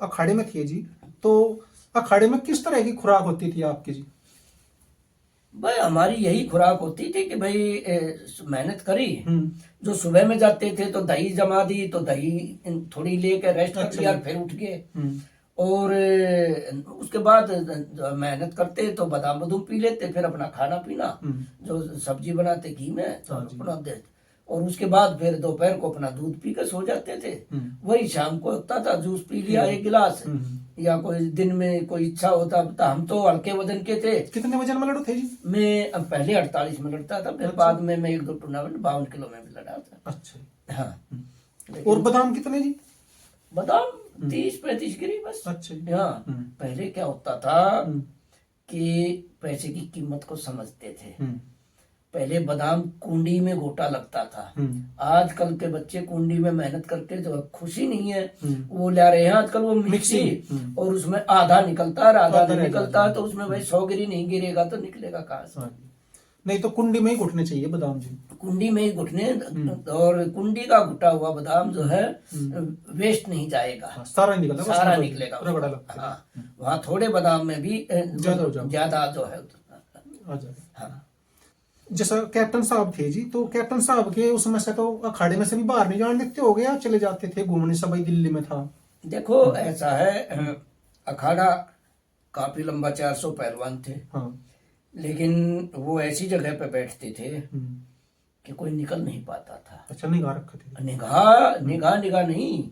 अखाड़े में थे जी, तो अखाड़े में किस तरह की खुराक होती थी आपकी जी? भाई हमारी यही खुराक होती थी कि भाई मेहनत करी। हम्म। जो सुबह में जाते थे तो दही जमा दी, तो दही थोड़ी लेके रेस्ट कर अच्छा लिया, जी। फिर उठ गए। हम्म। और उसके बाद जो मेहनत करते तो बादाम बदूम पी लेते, फिर अपना खाना पीना जो सब्जी बनाते घी में तो हाँ जी। अपना देते। और उसके बाद फिर दोपहर को अपना दूध पी कर सो जाते थे। वही शाम को होता था, जूस पी लिया एक गिलास, या कोई दिन में कोई इच्छा होता था। हम तो हल्के वजन के थे। कितने वजन में लड़ते थे जी? मैं अब पहले 48 में लड़ता था, फिर अच्छा। बाद में मैं 1-2 टूर्नामेंट 52 किलो में भी लड़ा था। अच्छा। हाँ। और बादाम कितने जी? बादाम 30-35 गिरी बस। अच्छा जी। हाँ। पहले क्या होता था कि पैसे की कीमत को समझते थे। पहले बादाम कुंडी में गोटा लगता था। आजकल के बच्चे कुंडी में मेहनत करके जो खुशी नहीं है वो ला रहे हैं आजकल, वो मिक्सी। और उसमें आधा निकलता है, आधा नहीं निकलता है, तो उसमें भाई 100 गिरी नहीं गिरेगा तो निकलेगा कहाँ से? नहीं तो कुंडी में ही घुटने चाहिए बादाम जी। कुंडी में ही घुटने। और कुंडी का घुटा हुआ बादाम जो है वेस्ट नहीं जाएगा, सारा निकलेगा, सारा निकलेगा। रगड़ा लगता है। हाँ, वहाँ थोड़े बादाम में भी ज्यादा जो है आ जाएगा। हाँ। जैसा कैप्टन साहब थे जी, तो कैप्टन साहब के उसमें से तो अखाड़े में से भी बाहर नहीं जाने देते हो गया, चले जाते थे घूमने, सब दिल्ली में था। देखो ऐसा है, अखाड़ा काफी लंबा 400 पहलवान थे। हाँ। लेकिन वो ऐसी जगह पे बैठते थे कि कोई निकल नहीं पाता था। अच्छा, निगाह रखते थे? निगाह निगाह निगाह नहीं,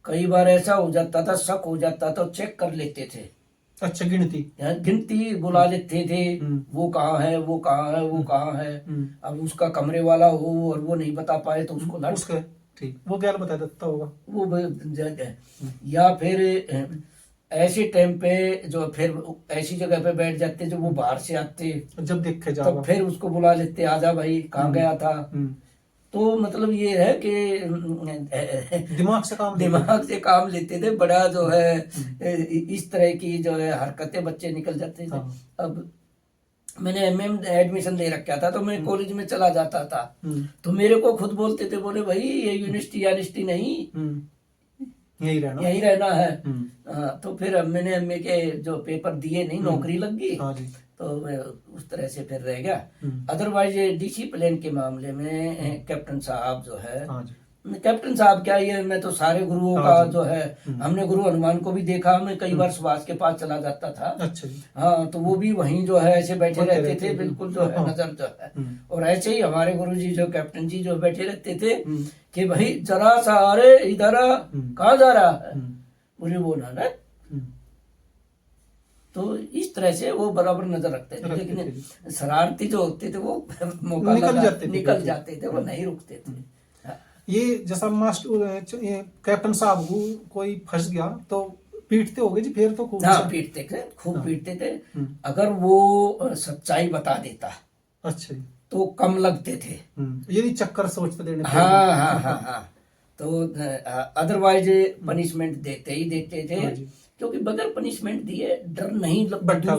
कई बार ऐसा हो जाता था, शक हो जाता था, चेक कर लेते थे। अच्छा, गिनती बुला लेते थे, वो कहाँ है, वो कहाँ है, वो कहाँ है। अब उसका कमरे वाला हो और वो नहीं बता पाए तो उसको लड़ ठीक, वो क्या बता देता होगा वो या फिर ऐसे टाइम पे जो फिर ऐसी जगह पे बैठ जाते जो वो बाहर से आते, जब देखे जाओ तो फिर उसको बुला लेते, आजा भाई कहाँ गया था। तो मतलब ये है कि दिमाग से काम लेते थे। बड़ा जो है इस तरह की जो है हरकतें बच्चे निकल जाते थे। अब मैंने एमए एडमिशन ले रखा था, तो मैं कॉलेज में चला जाता था, तो मेरे को खुद बोलते थे, बोले भाई ये यूनिवर्सिटी नहीं, यही रहना है। तो फिर मैंने एमए के जो पेपर दिए नहीं, नौकरी लग गई, तो मैं उस तरह से फिर रह गया। अदरवाइज डिसिप्लिन के मामले में कैप्टन साहब जो है, कैप्टन साहब क्या, ये मैं तो सारे गुरुओं का जो है, हमने गुरु हनुमान को भी देखा, मैं कई बार सुभाष के पास चला जाता था। अच्छा। हाँ, तो वो भी वहीं जो है ऐसे बैठे रहते थे, बिल्कुल जो है नजर जो है। और ऐसे ही हमारे गुरु जी जो कैप्टन जी जो बैठे रहते थे कि भाई जरा सा, अरे इधर कहाँ जा रहा है, बोले वो ना। तो इस तरह से वो बराबर नजर रखते थे। लेकिन शरारती जो होते थे वो मौका निकल जाते थे, वो नहीं रुकते थे। ये जैसा मास्टर कैप्टन साहब कोई फंस गया तो पीटते होगे जी फिर तो खूब? हाँ, पीटते थे, खूब पीटते थे। अगर वो सच्चाई बता देता, अच्छा, तो कम लगते थे। यदि चक्कर सोचते देने। हाँ हाँ हाँ हाँ। तो अदरवाइज पनिशमेंट देते ही देते थे, क्योंकि बगैर पनिशमेंट दिए डर नहीं लगता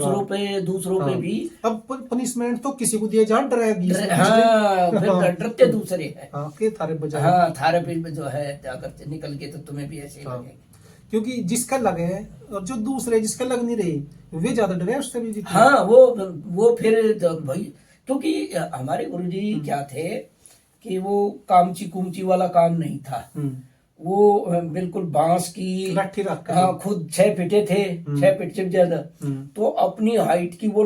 दूसरों पे भी। अब पनिशमेंट तो किसी को दिए जा, हाँ, फिर डरते दूसरे है। हाँ, थारे पे जो है जाकर निकल के तो तुम्हें भी ऐसे ही लगेगा। क्योंकि जिसका लगे और जो दूसरे जिसका लग नहीं रही वे ज्यादा डरे उससे भी। हाँ, वो फिर भाई, क्योंकि हमारे गुरुजी क्या थे कि वो कामची कुमची वाला काम नहीं था। वो बिल्कुल बांस की लट्ठी रख, हाँ, खुद 6 फीटे थे, 6 फीट से ज्यादा। तो अपनी हाइट की वो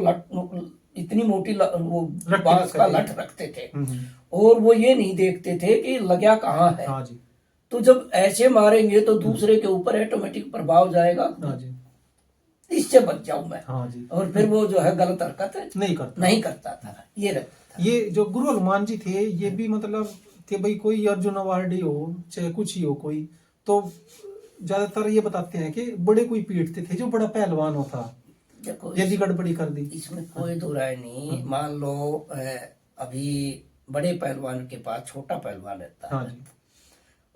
इतनी मोटी वो बांस का लठ रखते थे। और वो ये नहीं देखते थे कि लगा कहाँ है। हाँ जी। तो जब ऐसे मारेंगे तो दूसरे के ऊपर ऑटोमेटिक प्रभाव जाएगा। हाँ जी। इससे बच जाऊं मैं। हाँ जी। और फिर वो जो है गलत हरकत नहीं करता था। ये रहता था। ये जो गुरु हनुमान जी थे, ये भी मतलब कि भाई कोई अर्जुन अवार्डी हो चाहे कुछ ही हो कोई, तो ज्यादातर ये बताते हैं कि बड़े कोई पीटते थे जो बड़ा पहलवान होता। देखो यदि गड़बड़ी कर दी, इसमें कोई दो राय नहीं। मान लो अभी बड़े पहलवान के पास छोटा पहलवान रहता है। हाँ जी।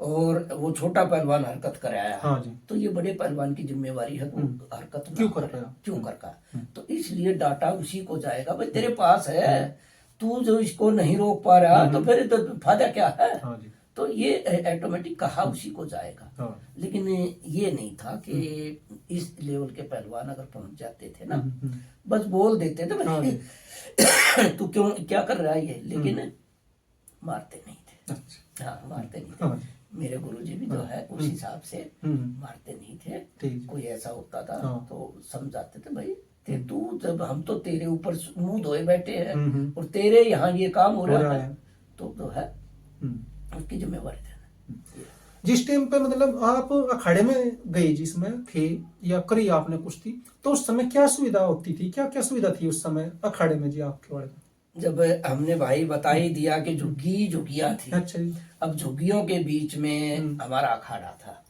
और वो छोटा पहलवान हरकत कराया। हाँ जी। तो ये बड़े पहलवान की जिम्मेवारी है हरकत क्यों कर तो इसलिए डाटा उसी को जाएगा, भाई तेरे पास है, तू जो इसको नहीं रोक पा रहा तो फिर तो फायदा क्या है। हाँ जी। तो ये ऑटोमेटिक कहा उसी को जाएगा। हाँ। लेकिन ये नहीं था कि इस लेवल के पहलवान अगर पहुंच जाते थे ना, बस बोल देते थे भाई तू क्यों क्या कर रहा है ये, लेकिन मारते नहीं थे। अच्छा। हाँ, मारते नहीं थे। हाँ। मेरे गुरुजी भी जो है उस हिसाब से मारते नहीं थे। कोई ऐसा होता था तो समझाते थे भाई तू, जब हम तो तेरे ऊपर मुंह धोए बैठे हैं और तेरे यहाँ ये काम हो रहा है तो जो है उसकी जिम्मेवारी देना। जिस टाइम पे मतलब आप अखाड़े में गए, जिसमें थे या करी आपने कुश्ती, तो उस समय क्या सुविधा होती थी, क्या क्या सुविधा थी उस समय अखाड़े में जी आपके बारे में? जब हमने भाई बता ही दिया कि झुग्गी झुग्गियां थी। अच्छा जी। अब झुग्गियों के बीच में हमारा अखाड़ा था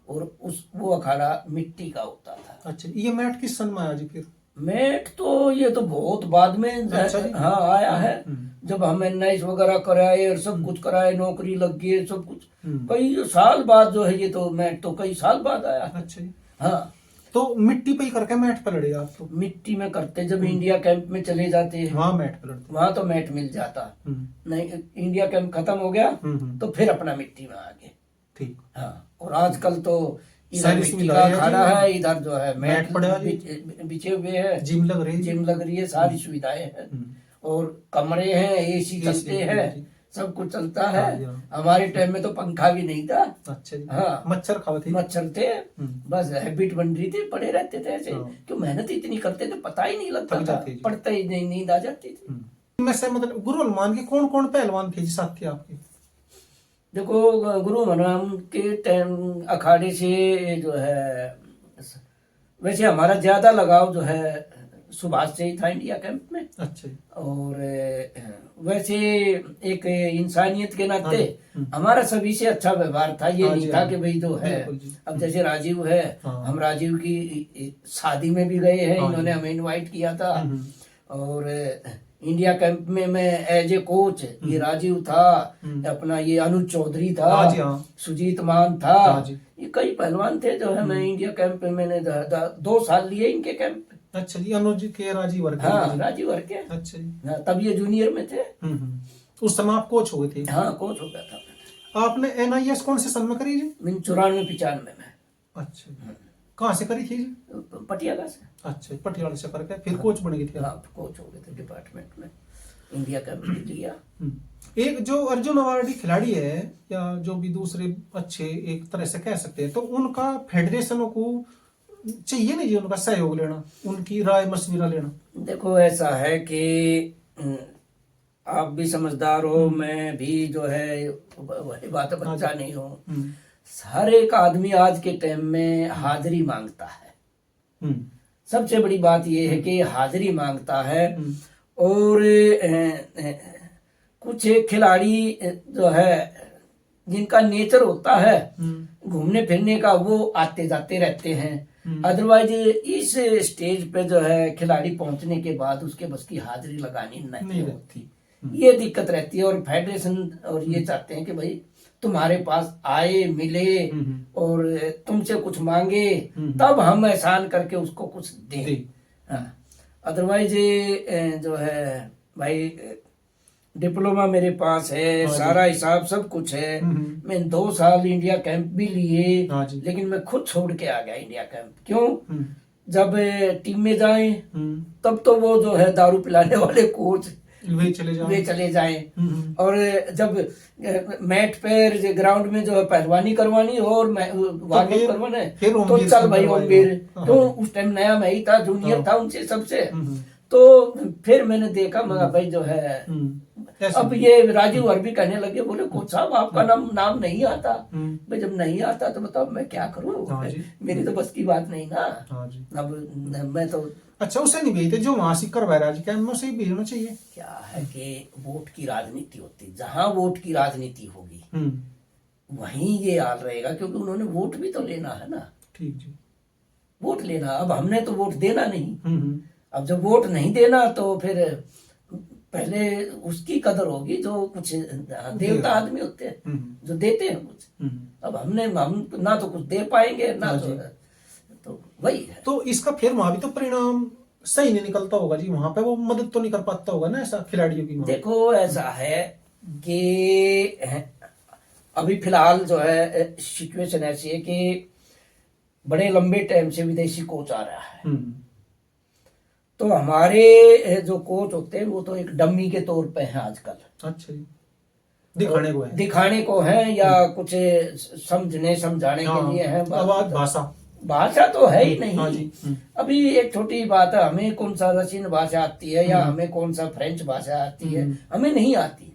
और वो अखाड़ा मिट्टी का होता था। अच्छा, ये मैट किस सन में आया जी फिर? मैट तो ये तो बहुत बाद में अच्छा हाँ आया है। जब हम एनआईएस वगैरह कराए और सब कुछ कराए, नौकरी लग गई, सब कुछ कई साल बाद जो है ये तो मैट तो कई साल बाद आया। अच्छा जी। हाँ, तो मिट्टी पे ही करके मैट पे लड़े आप? तो मिट्टी में करते, जब इंडिया कैंप में चले जाते हैं वहाँ मैट पे लड़ते? वहां तो मैट मिल जाता, नहीं इंडिया कैंप खत्म हो गया तो फिर अपना मिट्टी में आ गए। ठीक। हाँ, और आजकल तो इधर सारी मिट्टी सुविधाएं का हैं खाना जी। है, इधर जो है मैट पड़ा बिछे हुए हैं, जिम लग रही है। जिम लग रही है, सारी सुविधाएं हैं और कमरे हैं, एसी चलते हैं, सब कुछ चलता है। हमारे टाइम में तो पंखा भी नहीं था। अच्छा जी। हाँ, मच्छर खाते थे? मच्छर थे, बस हैबिट बन रही थी, पड़े रहते थे ऐसे। क्यों मेहनत इतनी करते थे पता ही नहीं लगता था, पढ़ते ही नहीं, नींद आ जाती थी। में से मतलब गुरु हनुमान के कौन कौन पहलवान थे जी साथ थे आपके? देखो गुरु हनुमान के टाइम अखाड़े से जो है, वैसे हमारा ज्यादा लगाव जो है सुभाष से ही था इंडिया कैंप में। अच्छा। और वैसे एक इंसानियत के नाते हमारा सभी से अच्छा व्यवहार था। ये नहीं था कि भाई जो है, अब जैसे राजीव है, हम राजीव की शादी में भी गए हैं, इन्होंने हमें इनवाइट किया था। और इंडिया कैंप में मैं एज ए कोच, ये राजीव था, अपना ये अनुज चौधरी था, सुजीत मान था, ये कई पहलवान थे जो है। मैं इंडिया कैंप में मैंने 2 साल लिए इनके कैंप। अच्छा जी। अनुज के राजीव वर्ग? हाँ, राजीव वर्ग के। अच्छा जी। हाँ, तब ये जूनियर में थे। उस समय आप कोच हो गए थे? हाँ, कोच हो गया था। आपने एनआईएस कौन से सन में करी जी? 94-95 में। अच्छा। कहाँ से करी थी जी? पटियाला से। अच्छा, पटियाला से करके फिर कोच बन गए थे? हाँ, कोच हो गए थे डिपार्टमेंट में, इंडिया कैंप लिया। एक जो अर्जुन अवार्डी खिलाड़ी है या जो भी दूसरे अच्छे एक तरह से कह सकते हैं, तो उनका फेडरेशनों को चाहिए नहीं जी उनका सहयोग लेना, उनकी राय मशविरा लेना? देखो ऐसा है कि आप भी समझदार हो, मैं भी जो है वही बात बच्चा नहीं हूँ। हर एक आदमी आज के टाइम में हाजिरी मांगता है। सबसे बड़ी बात यह है कि हाजिरी मांगता है। और कुछ खिलाड़ी जो है जिनका नेचर होता है घूमने फिरने का, वो आते जाते रहते हैं। अदरवाइज इस स्टेज पे जो है खिलाड़ी पहुंचने के बाद उसके बस की हाजिरी लगानी नहीं होती, ये दिक्कत रहती है। और फेडरेशन और ये चाहते हैं कि भाई तुम्हारे पास आए, मिले और तुमसे कुछ मांगे, तब हम एहसान करके उसको कुछ दें। अदरवाइज जो है भाई डिप्लोमा मेरे पास है, सारा हिसाब सब कुछ है। मैं 2 साल इंडिया कैंप भी लिए, लेकिन मैं खुद छोड़ के आ गया इंडिया कैंप। क्यों? जब टीम में जाए तब तो वो जो है दारू पिलाने वाले कोच वे चले जाएं। और जब मैट पे ग्राउंड में जो है पहलवानी करवानी हो और वार्म करवाना है तो चल भाई ओमवीर। तो उस टाइम नया मैं ही था, जूनियर था उनसे सबसे। तो फिर मैंने देखा, मगर भाई जो है अब ये राजीव हर भी कहने लगे, बोले कोच साहब आपका नाम नहीं आता। भाई जब नहीं आता तो बताओ मैं क्या करूं, मेरी तो बस की बात नहीं ना। अब मैं तो अच्छा उसे नहीं भेजते जो वहां से करवा रहा है, में से भेजना चाहिए। क्या है कि वोट की राजनीति होती, जहां वोट की राजनीति होगी वहीं ये हाल रहेगा, क्योंकि उन्होंने वोट भी तो लेना है ना। ठीक जी, वोट लेना। अब हमने तो वोट देना नहीं। अब जब वोट नहीं देना तो फिर पहले उसकी कदर होगी जो कुछ देवता आदमी होते हैं जो देते हैं कुछ। अब हम ना तो कुछ दे पाएंगे ना तो वही है। तो इसका फिर वहां भी तो परिणाम सही नहीं निकलता होगा जी, वहां पे वो मदद तो नहीं कर पाता होगा ना ऐसा खिलाड़ियों की। देखो ऐसा है कि अभी फिलहाल जो है सिचुएशन ऐसी है कि बड़े लंबे टाइम से विदेशी कोच आ रहा है। तो हमारे जो कोच होते हैं वो तो एक डम्मी के तौर पे हैं आजकल। अच्छा जी, दिखाने को है या कुछ समझने समझाने के लिए है। भाषा तो है ही नहीं। हाँ जी। अभी एक छोटी बात है, हमें कौन सा रशियन भाषा आती है या हमें कौन सा फ्रेंच भाषा आती है, हमें नहीं आती।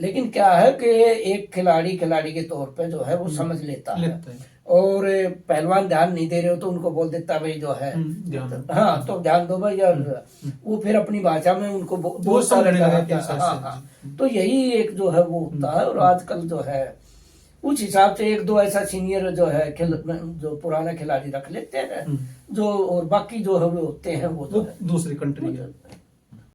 लेकिन क्या है कि एक खिलाड़ी के तौर पे जो है वो समझ लेता है। और पहलवान ध्यान नहीं दे रहे हो तो उनको बोल देता भाई जो है हाँ तो ध्यान दो भाई, और वो फिर अपनी भाषा में उनको बोलता रहता है। हाँ, तो यही एक जो है वो होता है। और आजकल जो है उस हिसाब से एक दो ऐसा सीनियर जो है जो पुराना खिलाड़ी रख लेते हैं जो, और बाकी जो है वो होते हैं वो दूसरी कंट्री है।